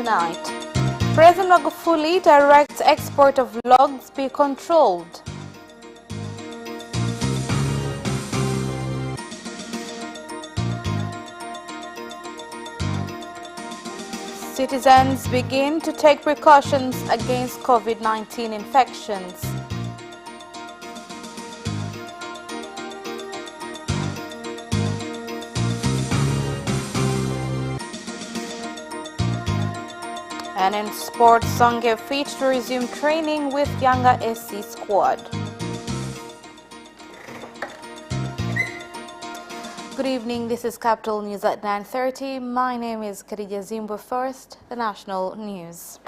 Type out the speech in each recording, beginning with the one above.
tonight. President Magufuli directs export of logs be controlled. Citizens begin to take precautions against COVID-19 infections. And in sports, Songe fit to resume training with Yanga SC squad. Good evening, this is Capital News at 9:30. My name is Khadija Zimbo. First, the national news.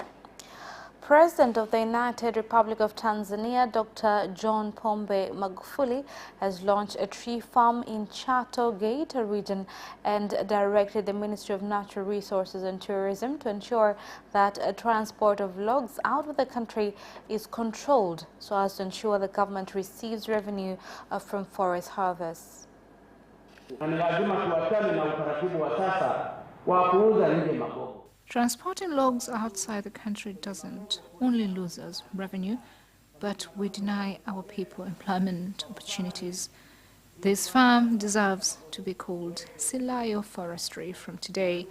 President of the United Republic of Tanzania, Dr. John Pombe Magufuli, has launched a tree farm in Chato Geita region and directed the Ministry of Natural Resources and Tourism to ensure that a transport of logs out of the country is controlled so as to ensure the government receives revenue from forest harvests. Transporting logs outside the country doesn't only lose us revenue, but we deny our people employment opportunities. This farm deserves to be called Silayo Forestry from today.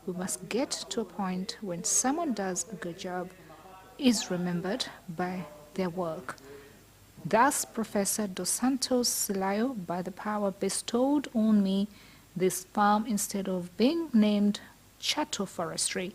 We must get to a point when someone does a good job, is remembered by their work. Thus, Professor Dos Santos Silayo, by the power bestowed on me, this farm, instead of being named Chato Forestry,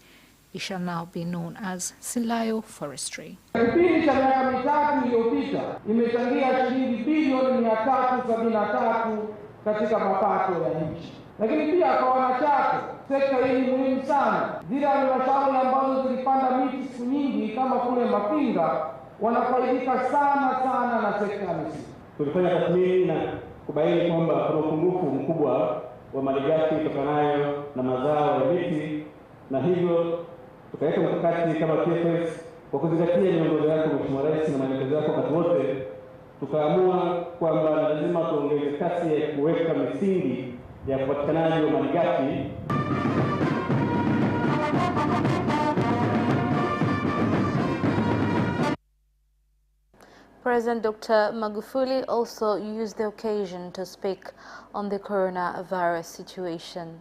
it shall now be known as Silayo Forestry. Kipindi cha miaka mitatu iliyopita imechangia shilingi bilioni 373 katika mapato ya nchi. Lakini pia kwa wanachato, sekta hii ni muhimu sana. Zile halmashauri ambazo zilipanda miti siku nyingi kama kule Mapinga wanafaidika sana na sekta ya misitu. Tulifanya tathmini na kubaini kwamba kuna upungufu mkubwa wa malighafi kutokanayo na mazao ya miti, na hivyo tukaweka mkakati kama TFS kwa kuzingatia miongozo yako Mheshimiwa Rais na maelekezo yako wakati wote, tukaamua kwamba lazima tuongeze kasi ya kuweka misingi ya upatikanaji wa malighafi. President Dr. Magufuli also used the occasion to speak on the coronavirus situation.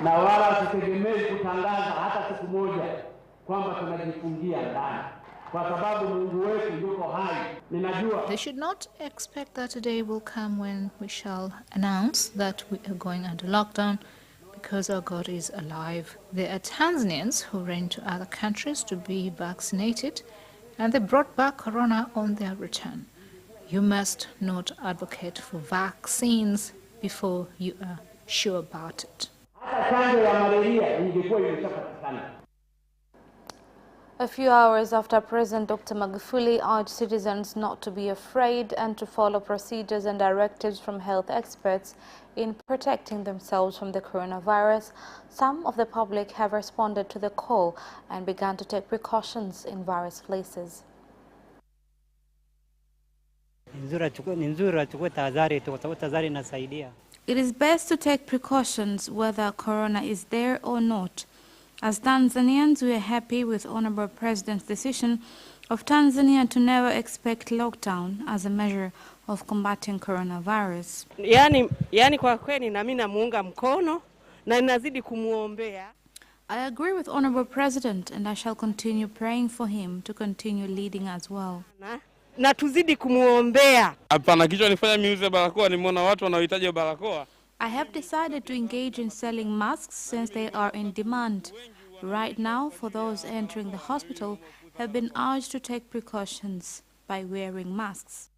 Na wala sitegemei kutangaza hata siku moja kwamba tunajifungia ndani, kwa sababu Mungu wetu yuko hai. Ninajua They should not expect that a day will come when we shall announce that we are going under lockdown, because our God is alive. There are Tanzanians who ran to other countries to be vaccinated, and they brought back corona on their return. You must not advocate for vaccines before you are sure about it. A few hours after President Dr. Magufuli urged citizens not to be afraid and to follow procedures and directives from health experts in protecting themselves from the coronavirus, some of the public have responded to the call and began to take precautions in various places. It is best to take precautions whether corona is there or not. As Tanzanians, we are happy with Honorable President's decision of Tanzania to never expect lockdown as a measure of combating coronavirus. Yani kwa kweli na mimi namuunga mkono na ninazidi kumuombea. I agree with Honorable President, and I shall continue praying for him to continue leading as well. Na tuzidi kumuombea. Hapana, kichwa nifanya miuze barakoa, nimeona watu wanaohitaji barakoa. I have decided to engage in selling masks since they are in demand. Right now, for those entering the hospital, have been urged to take precautions by wearing masks.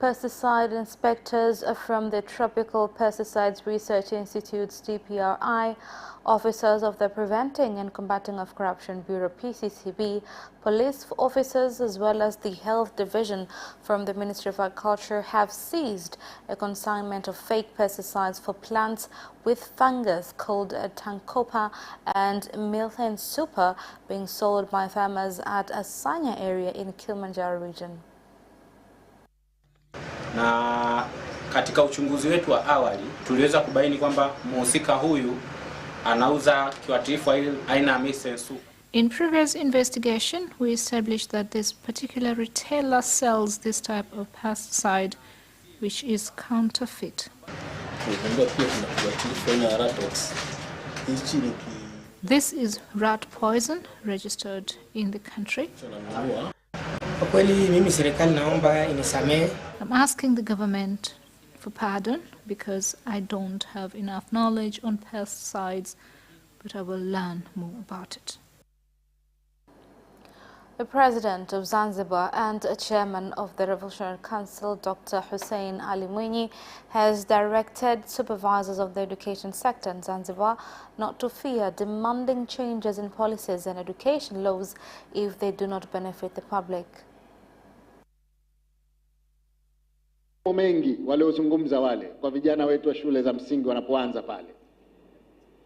Pesticide inspectors from the Tropical Pesticides Research Institute's TPRI, officers of the Preventing and Combating of Corruption Bureau PCCB, police officers as well as the Health Division from the Ministry of Agriculture have seized a consignment of fake pesticides for plants with fungus called Tankopa and Milthane Super being sold by farmers at a Sanya area in Kilimanjaro region. Na katika uchunguzi wetu wa awali tuliweza kubaini kwamba mhusika huyu anauza kiuatilifu aina ya mesensu. In previous investigation, we established that this particular retailer sells this type of pesticide, which is counterfeit. This is rat poison registered in the country. I'm asking the government for pardon because I don't have enough knowledge on pesticides, but I will learn more about it. The President of Zanzibar and a Chairman of the Revolutionary Council, Dr. Hussein Ali Mwinyi, has directed supervisors of the education sector in Zanzibar not to fear demanding changes in policies and education laws if they do not benefit the public. Mengi waliozungumza wale kwa vijana wetu wa shule za msingi wanapoanza pale.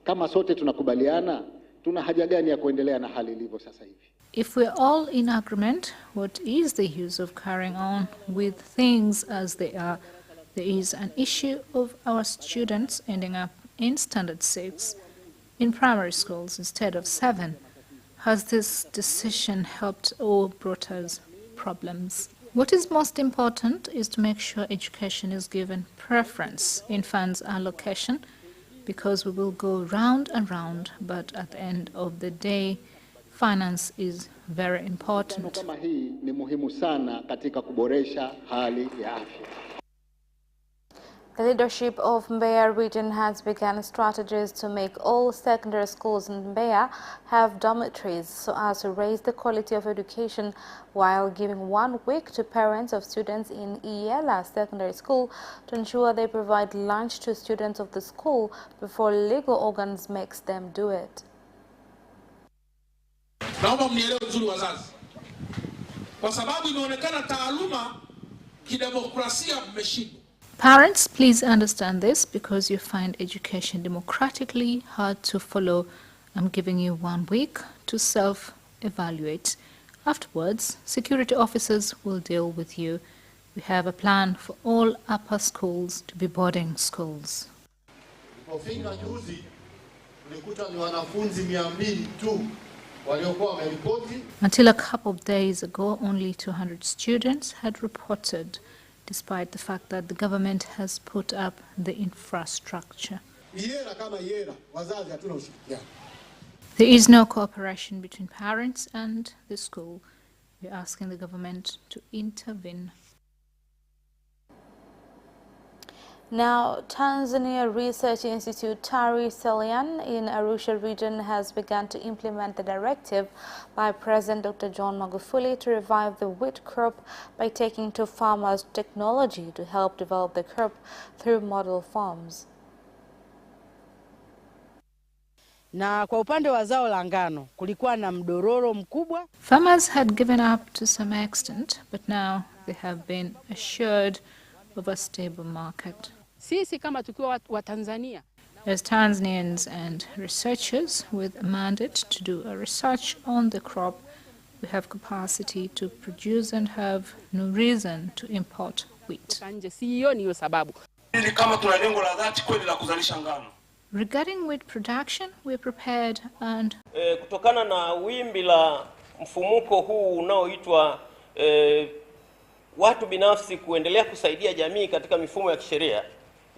Kama sote tunakubaliana, tuna haja gani ya kuendelea na hali ilivyo sasa hivi? If we're all in agreement, what is the use of carrying on with things as they are? There is an issue of our students ending up in standard 6 in primary schools instead of 7. Has this decision helped or brought us problems? What is most important is to make sure education is given preference in funds allocation, because we will go round and round, but at the end of the day, finance is very important. Kama hii ni muhimu sana katika kuboresha hali ya afya. The leadership of Mbeya region has begun strategies to make all secondary schools in Mbeya have dormitories so as to raise the quality of education, while giving 1 week to parents of students in Iyela Secondary School to ensure they provide lunch to students of the school before legal organs makes them do it. Naomba mnielewe vizuri wazazi, kwa sababu imeonekana taaluma kidemokrasia mmeshindwa. Parents, please understand this, because you find education democratically hard to follow. I'm giving you 1 week to self-evaluate. Afterwards, security officers will deal with you. We have a plan for all upper schools to be boarding schools. Until a couple of days ago, only 200 students had reported, despite the fact that the government has put up the infrastructure. There is no cooperation between parents and the school. We're asking the government to intervene. Now, Tanzania Research Institute TARI Selian in Arusha region has begun to implement the directive by President Dr. John Magufuli to revive the wheat crop by taking to farmers technology to help develop the crop through model farms. Na kwa upande wa zao la ngano kulikuwa na mdororo mkubwa. Farmers had given up to some extent, but now they have been assured of a stable market. Sisi kama tukiwa wa Tanzania, as Tanzanians and researchers with a mandate to do a research on the crop, we have capacity to produce and have no reason to import wheat. Regarding wheat production, we are prepared and kutokana na wimbi la mfumuko huu unaoitwa watu binafsi kuendelea kusaidia jamii katika mifumo ya kisheria,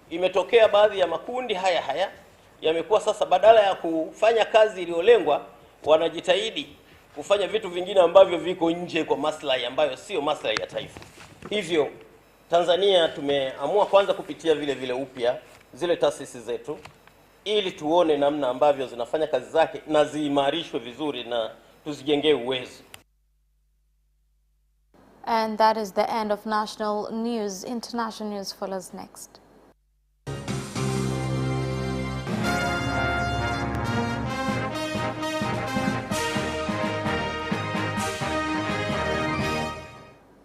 imetokea baadhi ya makundi haya yamekuwa sasa badala ya kufanya kazi iliyolengwa wanajitahidi kufanya vitu vingine ambavyo viko nje kwa maslahi ambayo sio maslahi ya taifa. Hivyo Tanzania tumeamua kwanza kupitia vile upya zile taasisi zetu ili tuone namna ambavyo zinafanya kazi zake na ziimarishwe vizuri na tuzijengee uwezo. And that is the end of national news. International news follows next.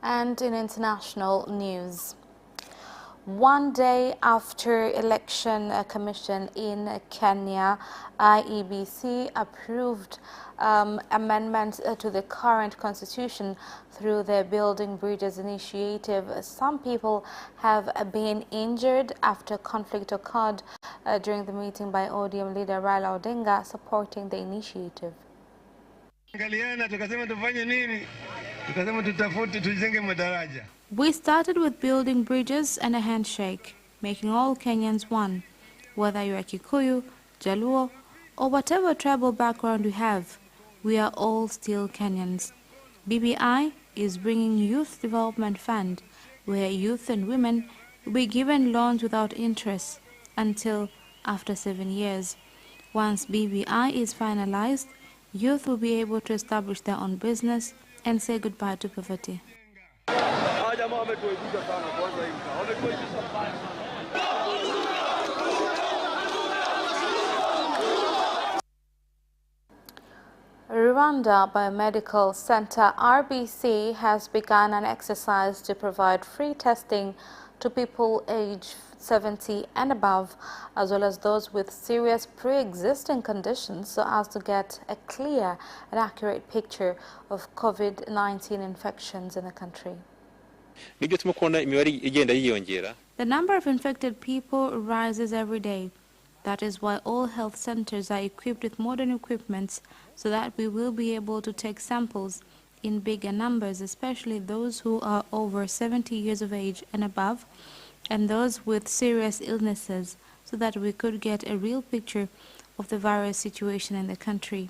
And in international news, One day after Election Commission in Kenya, IEBC approved amendments to the current constitution through their Building Bridges initiative. Some people have been injured after conflict occurred during the meeting by ODM leader Raila Odinga supporting the initiative. We started with building bridges and a handshake, making all Kenyans one, whether you are Kikuyu, Jaluo, or whatever tribal background you have. We are all still Kenyans. BBI is bringing Youth Development Fund, where youth and women will be given loans without interest until after 7 years. Once BBI is finalized, youth will be able to establish their own business and say goodbye to poverty. Rwanda Biomedical Center RBC has begun an exercise to provide free testing to people aged 70 and above, as well as those with serious pre-existing conditions, so as to get a clear and accurate picture of COVID-19 infections in the country. The number of infected people rises every day. That is why all health centers are equipped with modern equipment so that we will be able to take samples in bigger numbers, especially those who are over 70 years of age and above, and those with serious illnesses, so that we could get a real picture of the virus situation in the country.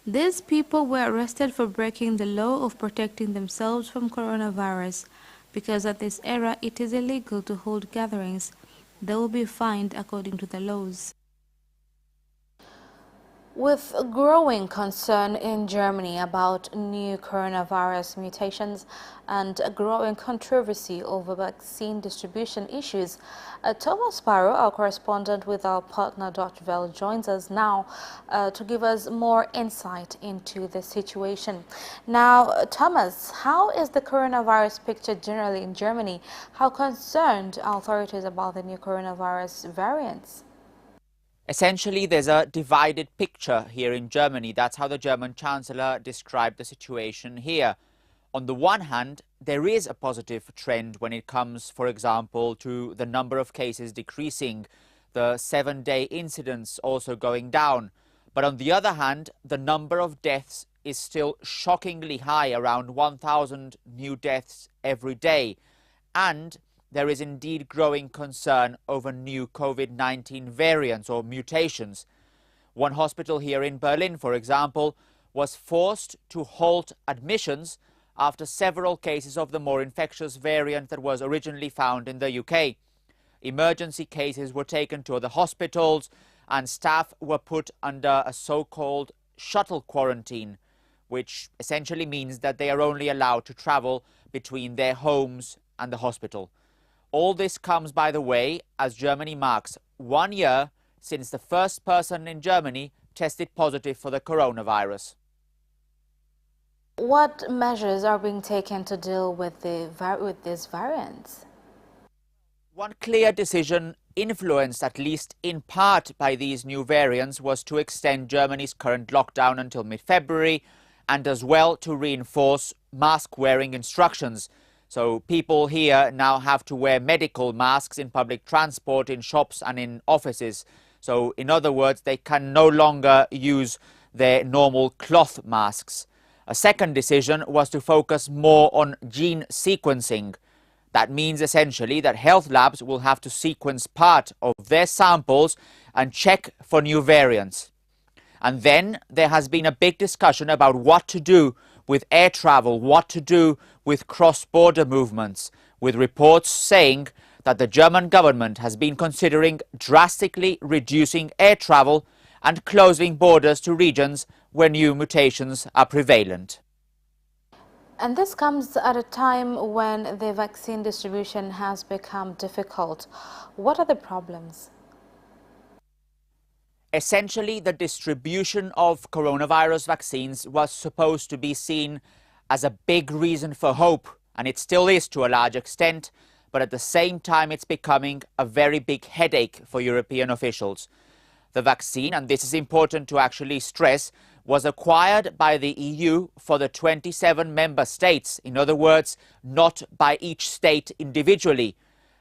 These people were arrested for breaking the law of protecting themselves from coronavirus, because at this era it is illegal to hold gatherings. They will be fined according to the laws. With growing concern in Germany about new coronavirus mutations and a growing controversy over vaccine distribution issues, Thomas Sparrow, our correspondent with our partner Deutsche Welle, joins us now to give us more insight into the situation. Now, Thomas, how is the coronavirus picture generally in Germany? How concerned are authorities about the new coronavirus variants? Essentially, there's a divided picture here in Germany. That's how the German Chancellor described the situation here. On the one hand, there is a positive trend when it comes, for example, to the number of cases decreasing, the 7-day incidence also going down. But on the other hand, the number of deaths is still shockingly high, around 1,000 new deaths every day. And there is indeed growing concern over new COVID-19 variants or mutations. One hospital here in Berlin, for example, was forced to halt admissions after several cases of the more infectious variant that was originally found in the UK. Emergency cases were taken to the hospitals and staff were put under a so-called shuttle quarantine, which essentially means that they are only allowed to travel between their homes and the hospital. All this comes, by the way, as Germany marks 1 year since the first person in Germany tested positive for the coronavirus. What measures are being taken to deal with these variants? One clear decision, influenced at least in part by these new variants, was to extend Germany's current lockdown until mid-February and as well to reinforce mask-wearing instructions. So people here now have to wear medical masks in public transport, in shops and in offices. So in other words, they can no longer use their normal cloth masks. A second decision was to focus more on gene sequencing. That means essentially that health labs will have to sequence part of their samples and check for new variants. And then there has been a big discussion about what to do with air travel, what to do with cross-border movements, with reports saying that the German government has been considering drastically reducing air travel and closing borders to regions where new mutations are prevalent. And this comes at a time when the vaccine distribution has become difficult. What are the problems? Essentially, the distribution of coronavirus vaccines was supposed to be seen as a big reason for hope, and it still is to a large extent. but at the same time it's becoming a very big headache for European officials. The vaccine, and this is important to actually stress, was acquired by the EU for the 27 member states. In other words, not by each state individually.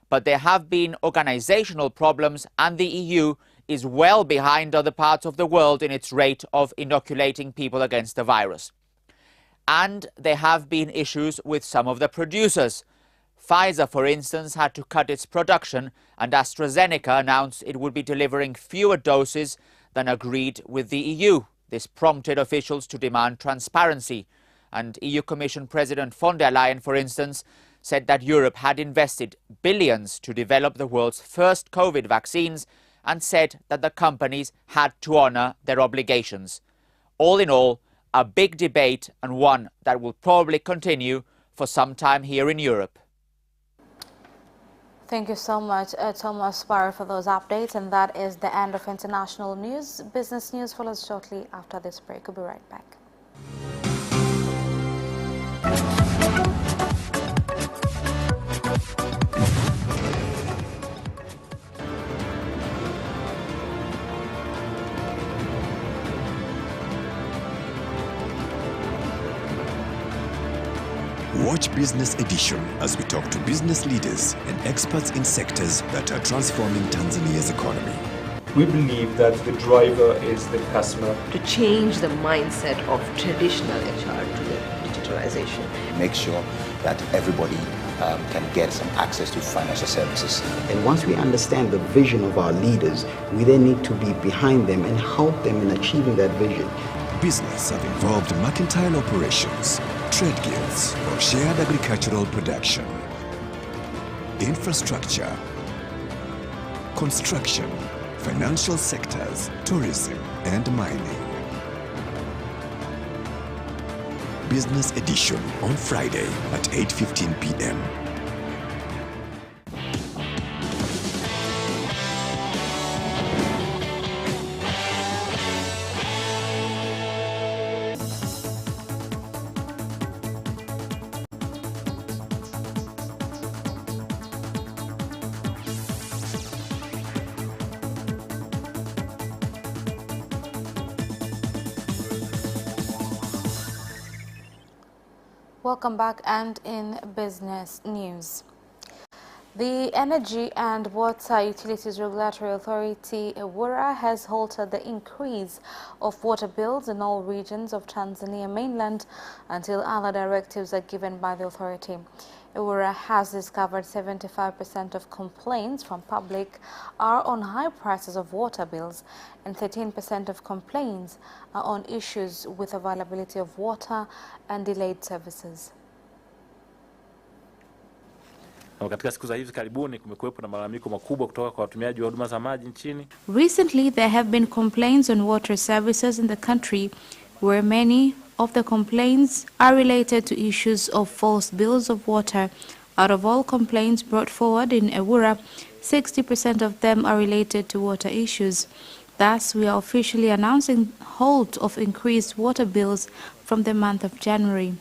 But there have been organizational problems, and the EU is well behind other parts of the world in its rate of inoculating people against the virus. And there have been issues with some of the producers. Pfizer, for instance, had to cut its production, and AstraZeneca announced it would be delivering fewer doses than agreed with the EU. This prompted officials to demand transparency. And EU Commission President von der Leyen, for instance, said that Europe had invested billions to develop the world's first COVID vaccines, and said that the companies had to honor their obligations. All in all, a big debate, and one that will probably continue for some time here in Europe. Thank you so much, Thomas Barr, for those updates. And that is the end of international news. Business news follows shortly after this break. We'll be right back. Watch Business Edition as we talk to business leaders and experts in sectors that are transforming Tanzania's economy. We believe that the driver is the customer. To change the mindset of traditional HR to the digitalization. Make sure that everybody can get some access to financial services. And once we understand the vision of our leaders, we then need to be behind them and help them in achieving that vision. Business have involved mercantile operations, trade guilds, or shared agricultural production, infrastructure, construction, financial sectors, tourism, and mining. Business Edition on Friday at 8:15 p.m. Welcome back, and in business news. The Energy and Water Utilities Regulatory Authority, EWURA, has halted the increase of water bills in all regions of Tanzania mainland until other directives are given by the authority. EWURA has discovered 75% of complaints from public are on high prices of water bills, and 13% of complaints are on issues with availability of water and delayed services. Recently, there have been complaints on water services in the country, where many of the complaints are related to issues of false bills of water. Out of all complaints brought forward in EWURA, 60% of them are related to water issues. Thus, we are officially announcing halt of increased water bills from the month of January.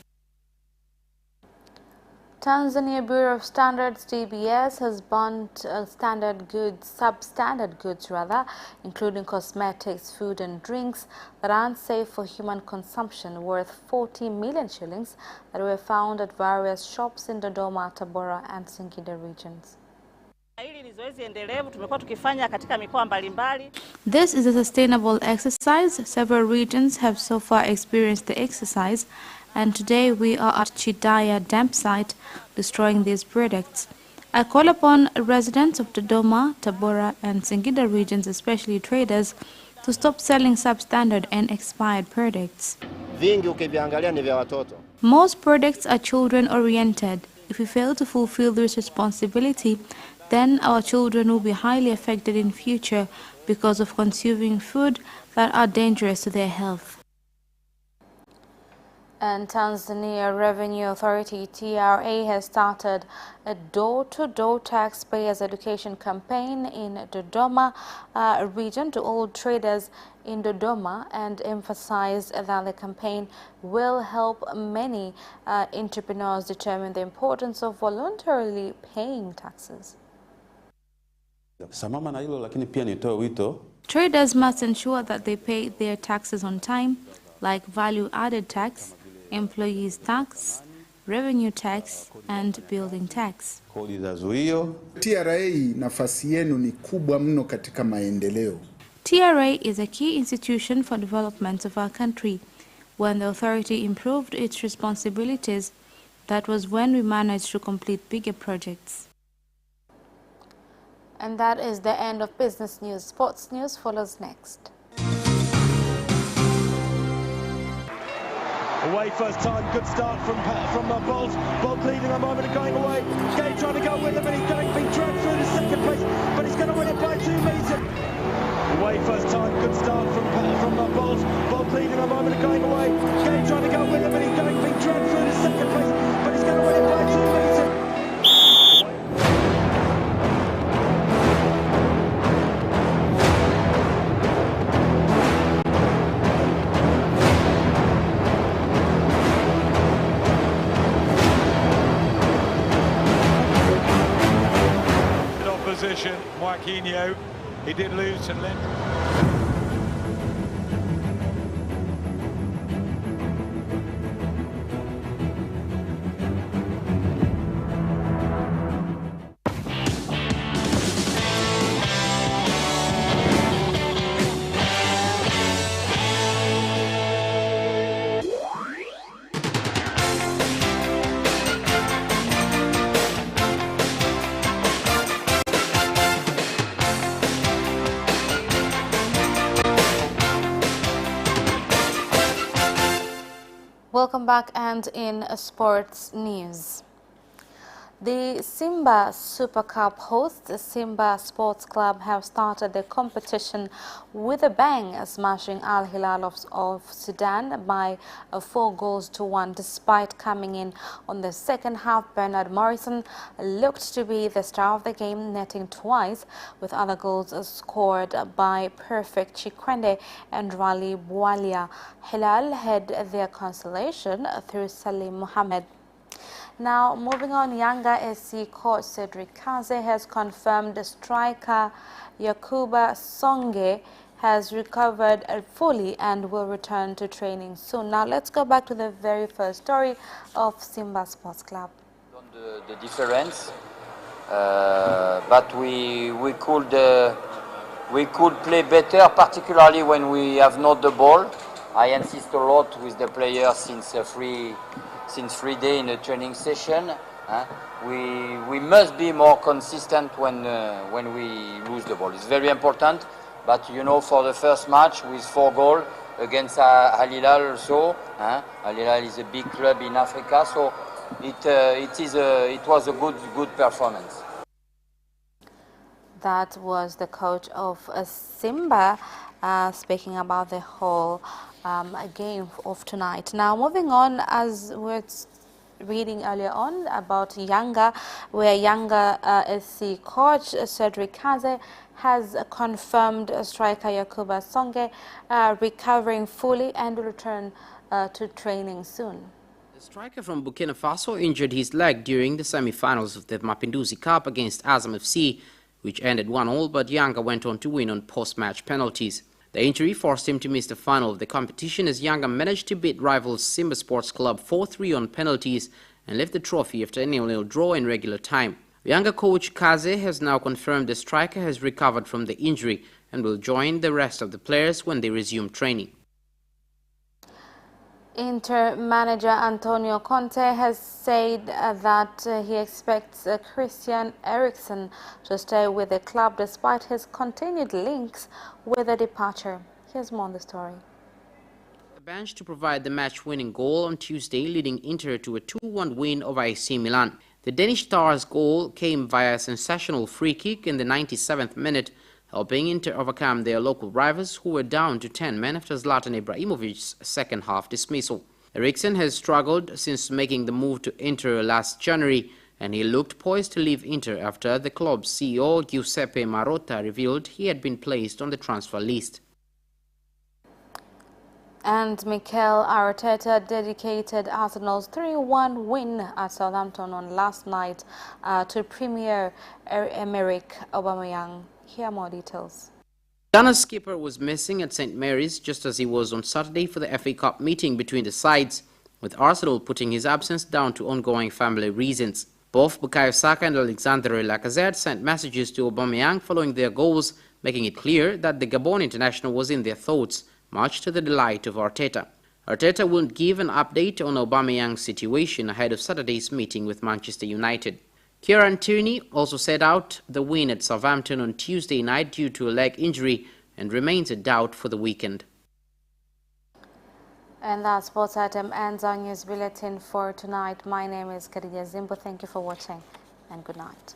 Tanzania Bureau of Standards (TBS) has banned substandard goods, including cosmetics, food and drinks that aren't safe for human consumption, worth 40 million shillings that were found at various shops in Dodoma, Tabora and Singida regions. This is a sustainable exercise. Several regions have so far experienced the exercise, and today we are at Chidaya Dam site destroying these products. I call upon residents of Dodoma, Tabora and Singida regions, especially traders, to stop selling substandard and expired products. Most products are children-oriented. If we fail to fulfill this responsibility, then our children will be highly affected in future because of consuming food that are dangerous to their health. And Tanzania Revenue Authority TRA has started a door-to-door taxpayers education campaign in Dodoma region to all traders in Dodoma, and emphasized that the campaign will help many entrepreneurs determine the importance of voluntarily paying taxes. Samama na hilo, lakini pia nitoe wito. Traders must ensure that they pay their taxes on time, like value-added tax, employees tax, revenue tax, and building tax. Kodi za zuio. TRA nafasi yenu ni kubwa mno katika maendeleo. TRA is a key institution for development of our country. When the authority improved its responsibilities, that was when we managed to complete bigger projects. And that is the end of business news. Sports news follows next. Away first time, good start from Bolt. Bolt leading a moment and going away. Gay trying to go with him, and he's being dragged through to second place, but he's going to win it by 2 meters. Away first time, good start from Bolt. Bolt leading a moment and going away. Gay trying to go with him, and he's being dragged through to second place, but he's going to win it by 2 meters. Joaquinho, he did lose to Lend. Welcome back, and in sports news. The Simba Super Cup hosts, Simba Sports Club, have started the competition with a bang, smashing Al Hilal of Sudan by 4-1. Despite coming in on the second half, Bernard Morrison looked to be the star of the game, netting twice, with other goals scored by Perfect Chikwende and Rally Bwalia. Hilal had their consolation through Salim Mohammed. Now, moving on, Yanga SC coach Cedric Kaze has confirmed striker Yakuba Songe has recovered fully and will return to training soon. Now, let's go back to the very first story of Simba Sports Club. The difference, but we could play better, particularly when we have not the ball. I insist a lot with the players since 3 days in a training session. We must be more consistent when we lose the ball. It's very important. But you know, for the first match with 4 goals against Al Hilal also, Al Hilal is a big club in Africa, so it was a good performance. That was the coach of Simba speaking about the whole game of tonight. Now, moving on, as we're reading earlier on about Yanga, where Yanga SC coach Cedric Kaze has confirmed striker Yakuba Songe recovering fully and will return to training soon. The striker from Burkina Faso injured his leg during the semi-finals of the Mapinduzi Cup against Azam FC, which ended 1-1, but Yanga went on to win on post-match penalties. The injury forced him to miss the final of the competition, as Yanga managed to beat rivals Simba Sports Club 4-3 on penalties and left the trophy after a 0-0 draw in regular time. Yanga coach Kaze has now confirmed the striker has recovered from the injury and will join the rest of the players when they resume training. Inter manager Antonio Conte has said that he expects Christian Eriksen to stay with the club despite his continued links with a departure. Here's more on the story. The bench to provide the match-winning goal on Tuesday, leading Inter to a 2-1 win over AC Milan. The Danish star's goal came via a sensational free kick in the 97th minute, helping Inter overcome their local rivals, who were down to 10 men after Zlatan Ibrahimovic's second-half dismissal. Eriksen has struggled since making the move to Inter last January, and he looked poised to leave Inter after the club's CEO Giuseppe Marotta revealed he had been placed on the transfer list. And Mikel Arteta dedicated Arsenal's 3-1 win at Southampton on last night to Premier Emerick Aubameyang. Here are more details. Ghana's skipper was missing at St Mary's just as he was on Saturday for the FA Cup meeting between the sides, with Arsenal putting his absence down to ongoing family reasons. Both Bukayo Saka and Alexandre Lacazette sent messages to Aubameyang following their goals, making it clear that the Gabon international was in their thoughts, much to the delight of Arteta. Arteta won't give an update on Aubameyang's situation ahead of Saturday's meeting with Manchester United. Kieran Tierney also set out the win at Southampton on Tuesday night due to a leg injury and remains a doubt for the weekend. And that sports item ends our news bulletin for tonight. My name is Khadija Zimbo. Thank you for watching and good night.